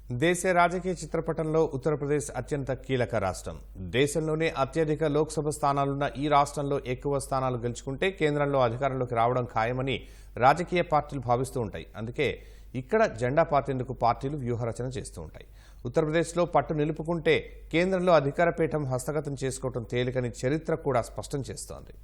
దేశ రాజకీయ చిత్రపటంలో ఉత్తరప్రదేశ్ అత్యంత కీలక రాష్ట్రం. దేశంలోనే అత్యధిక లోక్సభ స్థానాలున్న ఈ రాష్ట్రంలో ఎక్కువ స్థానాలు గెలుచుకుంటే కేంద్రంలో అధికారంలోకి రావడం ఖాయమని రాజకీయ పార్టీలు భావిస్తూ ఉంటాయి. అందుకే ఇక్కడ జెండా పాతేందుకు పార్టీలు వ్యూహరచన చేస్తూ ఉంటాయి. ఉత్తరప్రదేశ్లో పట్టు నిలుపుకుంటే కేంద్రంలో అధికార పీఠం హస్తగతం చేసుకోవడం తేలికని చరిత్ర కూడా స్పష్టం చేస్తోంది.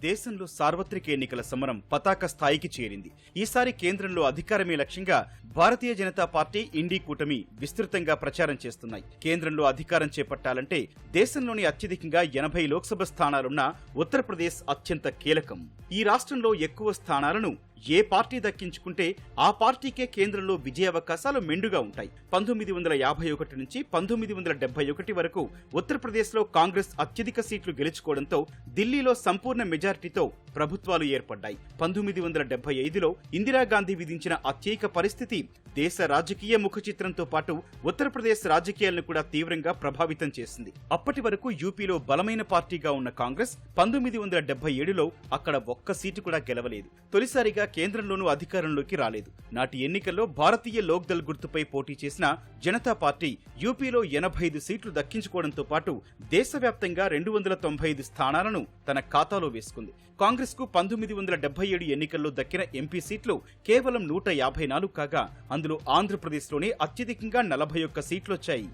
దేశంలో సార్వత్రిక ఎన్నికల సమరం పతాక స్థాయికి చేరింది. ఈసారి కేంద్రంలో అధికారమే లక్ష్యంగా భారతీయ జనతా పార్టీ, ఇండీ కూటమి విస్తృతంగా ప్రచారం చేస్తున్నాయి. కేంద్రంలో అధికారం చేపట్టాలంటే దేశంలోని అత్యధికంగా 80 లోక్సభ స్థానాలున్న ఉత్తరప్రదేశ్ అత్యంత కీలకం. ఈ రాష్ట్రంలో ఎక్కువ స్థానాలను ఏ పార్టీ దక్కించుకుంటే ఆ పార్టీకే కేంద్రంలో విజయావకాశాలు మెండుగా ఉంటాయి. 1951 నుంచి 1971 వరకు ఉత్తరప్రదేశ్లో కాంగ్రెస్ అత్యధిక సీట్లు గెలుచుకోవడంతో ఢిల్లీలో సంపూర్ణ మెజారిటీతో ప్రభుత్వాలు ఏర్పడ్డాయి. 1975లో ఇందిరాగాంధీ విధించిన అత్యయిక పరిస్థితి దేశ రాజకీయ ముఖ చిత్రంతో పాటు ఉత్తరప్రదేశ్ రాజకీయాలను కూడా తీవ్రంగా ప్రభావితం చేసింది. అప్పటి వరకు యూపీలో బలమైన పార్టీగా ఉన్న కాంగ్రెస్ 1977లో అక్కడ ఒక్క సీటు కూడా గెలవలేదు. తొలిసారిగా కేంద్రంలోనూ అధికారంలోకి రాలేదు. నాటి ఎన్నికల్లో భారతీయ లోక్దల్ గుర్తుపై పోటీ చేసిన జనతా పార్టీ యూపీలో 85 సీట్లు దక్కించుకోవడంతో పాటు దేశవ్యాప్తంగా 295 స్థానాలను తన ఖాతాలో వేసుకుంది. కాంగ్రెస్ కు 1977 ఎన్నికల్లో దక్కిన ఎంపీ సీట్లు కేవలం 154 కాగా అందులో ఆంధ్రప్రదేశ్లోనే అత్యధికంగా 41 సీట్లొచ్చాయి.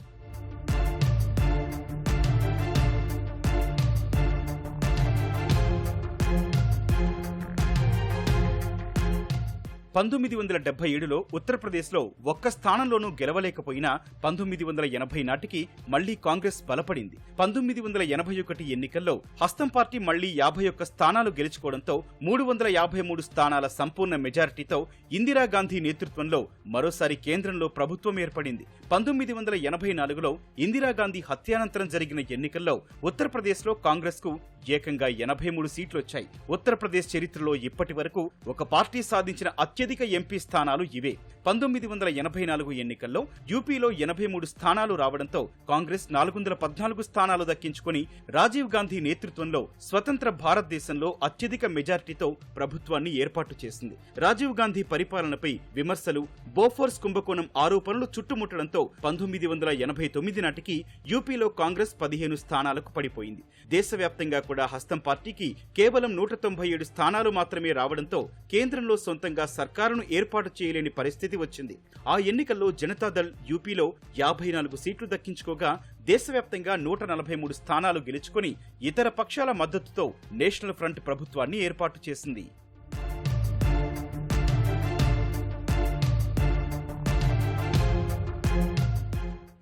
లో ఉత్తరప్రదేశ్లో ఒక్క స్థానంలోనూ గెలవలేకపోయినా 1980 నాటికి మళ్లీ కాంగ్రెస్ బలపడింది. 1981 ఎన్నికల్లో హస్తం పార్టీ మళ్లీ 51 స్థానాలు గెలుచుకోవడంతో 353 స్థానాల సంపూర్ణ మెజారిటీతో ఇందిరాగాంధీ నేతృత్వంలో మరోసారి కేంద్రంలో ప్రభుత్వం ఏర్పడింది. 1984లో ఇందిరాగాంధీ హత్యానంతరం జరిగిన ఎన్నికల్లో ఉత్తరప్రదేశ్లో కాంగ్రెస్ కు ఏకంగా 83 సీట్లొచ్చాయి. ఉత్తరప్రదేశ్ చరిత్రలో ఇప్పటి వరకు ఒక పార్టీ సాధించిన అత్యధిక ఎంపీ స్థానాలు ఇవే. 1984 ఎన్నికల్లో యూపీలో 83 స్థానాలు రావడంతో కాంగ్రెస్ 414 స్థానాలు దక్కించుకుని రాజీవ్ గాంధీ నేతృత్వంలో స్వతంత్ర భారతదేశంలో అత్యధిక మెజారిటీతో ప్రభుత్వాన్ని ఏర్పాటు చేసింది. రాజీవ్ గాంధీ పరిపాలనపై విమర్శలు, బోఫోర్స్ కుంభకోణం ఆరోపణలు చుట్టుముట్టడంతో 1989 నాటికి యూపీలో కాంగ్రెస్ 15 స్థానాలకు పడిపోయింది. దేశవ్యాప్తంగా కూడా హస్తం పార్టీకి కేవలం 197 స్థానాలు మాత్రమే రావడంతో కేంద్రంలో సొంతంగా సర్కారును ఏర్పాటు చేయలేని పరిస్థితి వచ్చింది. ఆ ఎన్నికల్లో జనతాదళ్ యూపీలో 54 సీట్లు దక్కించుకోగా దేశవ్యాప్తంగా 143 స్థానాలు గెలుచుకుని ఇతర పక్షాల మద్దతుతో నేషనల్ ఫ్రంట్ ప్రభుత్వాన్ని ఏర్పాటు చేసింది.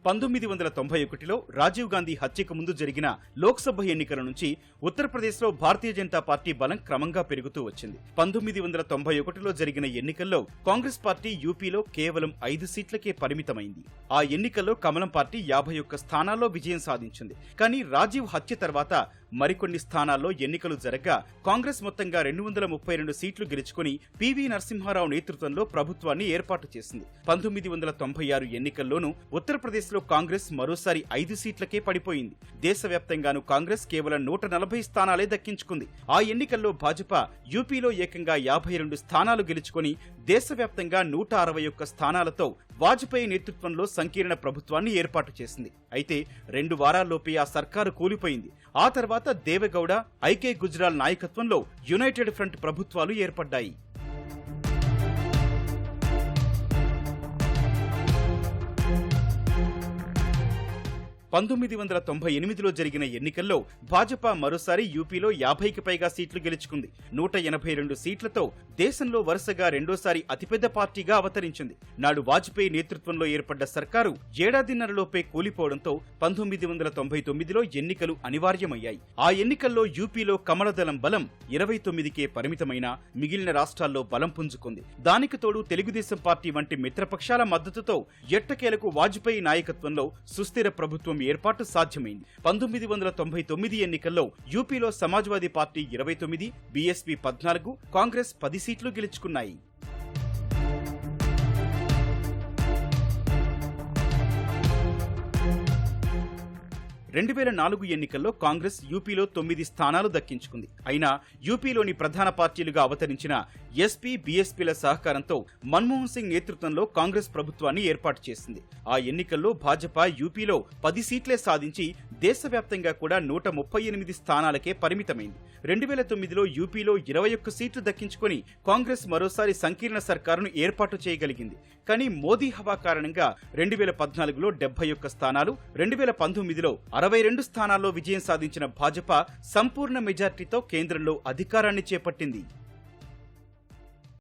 1991లో రాజీవ్ గాంధీ హత్యకు ముందు జరిగిన లోక్సభ ఎన్నికల నుంచి ఉత్తరప్రదేశ్లో భారతీయ జనతా పార్టీ బలం క్రమంగా పెరుగుతూ వచ్చింది. 1991లో జరిగిన ఎన్నికల్లో కాంగ్రెస్ పార్టీ యూపీలో కేవలం 5 సీట్లకే పరిమితమైంది. ఆ ఎన్నికల్లో కమలం పార్టీ 51 స్థానాల్లో విజయం సాధించింది. కానీ రాజీవ్ హత్య తర్వాత మరికొన్ని స్థానాల్లో ఎన్నికలు జరగ్గా కాంగ్రెస్ మొత్తంగా 232 సీట్లు గెలుచుకుని పివి నరసింహారావు నేతృత్వంలో ప్రభుత్వాన్ని ఏర్పాటు చేసింది. 1996 ఎన్నికల్లోనూ ఉత్తరప్రదేశ్ కాంగ్రెస్ మరోసారి 5 సీట్లకే పడిపోయింది. దేశవ్యాప్తంగానూ కాంగ్రెస్ కేవలం 140 స్థానాలే దక్కించుకుంది. ఆ ఎన్నికల్లో భాజపా యూపీలో ఏకంగా 52 స్థానాలు గెలుచుకుని దేశవ్యాప్తంగా 161 స్థానాలతో వాజ్పేయి నేతృత్వంలో సంకీర్ణ ప్రభుత్వాన్ని ఏర్పాటు చేసింది. అయితే 2 వారాల్లోపే ఆ సర్కారు కూలిపోయింది. ఆ తర్వాత దేవెగౌడ, ఐకే గుజ్రాల్ నాయకత్వంలో యునైటెడ్ ఫ్రంట్ ప్రభుత్వాలు ఏర్పడ్డాయి. 1998లో జరిగిన ఎన్నికల్లో భాజపా మరోసారి యూపీలో 50కి పైగా సీట్లు గెలుచుకుంది. 182 సీట్లతో దేశంలో వరుసగా రెండోసారి అతిపెద్ద పార్టీగా అవతరించింది. నాడు వాజ్పేయి నేతృత్వంలో ఏర్పడ్డ సర్కారు ఏడాదిన్నరలోపే కూలిపోవడంతో 1999లో ఎన్నికలు అనివార్యమయ్యాయి. ఆ ఎన్నికల్లో యూపీలో కమలదళం బలం 29కే పరిమితమైన మిగిలిన రాష్ట్రాల్లో బలం పుంజుకుంది. దానికి తోడు తెలుగుదేశం పార్టీ వంటి మిత్రపక్షాల మద్దతుతో ఎట్టకేలకు వాజ్పేయి నాయకత్వంలో సుస్థిర ప్రభుత్వం ఏర్పాటు సాధ్యమైంది. 1999 ఎన్నికల్లో యూపీలో సమాజ్వాదీ పార్టీ 29, బీఎస్పీ 14, కాంగ్రెస్ 10 సీట్లు గెలుచుకున్నాయి. 2004 ఎన్నికల్లో కాంగ్రెస్ యూపీలో 9 స్థానాలు దక్కించుకుంది. అయినా యూపీలోని ప్రధాన పార్టీలుగా అవతరించిన ఎస్పీ బీఎస్పీల సహకారంతో మన్మోహన్ సింగ్ నేతృత్వంలో కాంగ్రెస్ ప్రభుత్వాన్ని ఏర్పాటు చేసింది. ఆ ఎన్నికల్లో భాజపా యూపీలో 10 సీట్లే సాధించి దేశవ్యాప్తంగా కూడా 138 స్థానాలకే పరిమితమైంది. 2009లో యూపీలో 21 సీట్లు దక్కించుకొని కాంగ్రెస్ మరోసారి సంకీర్ణ సర్కారును ఏర్పాటు చేయగలిగింది. కానీ మోదీ హవా కారణంగా 2014లో 71 స్థానాలు, 2019లో 62 స్థానాల్లో విజయం సాధించిన భాజపా సంపూర్ణ మెజార్టీతో కేంద్రంలో అధికారాన్ని చేపట్టింది.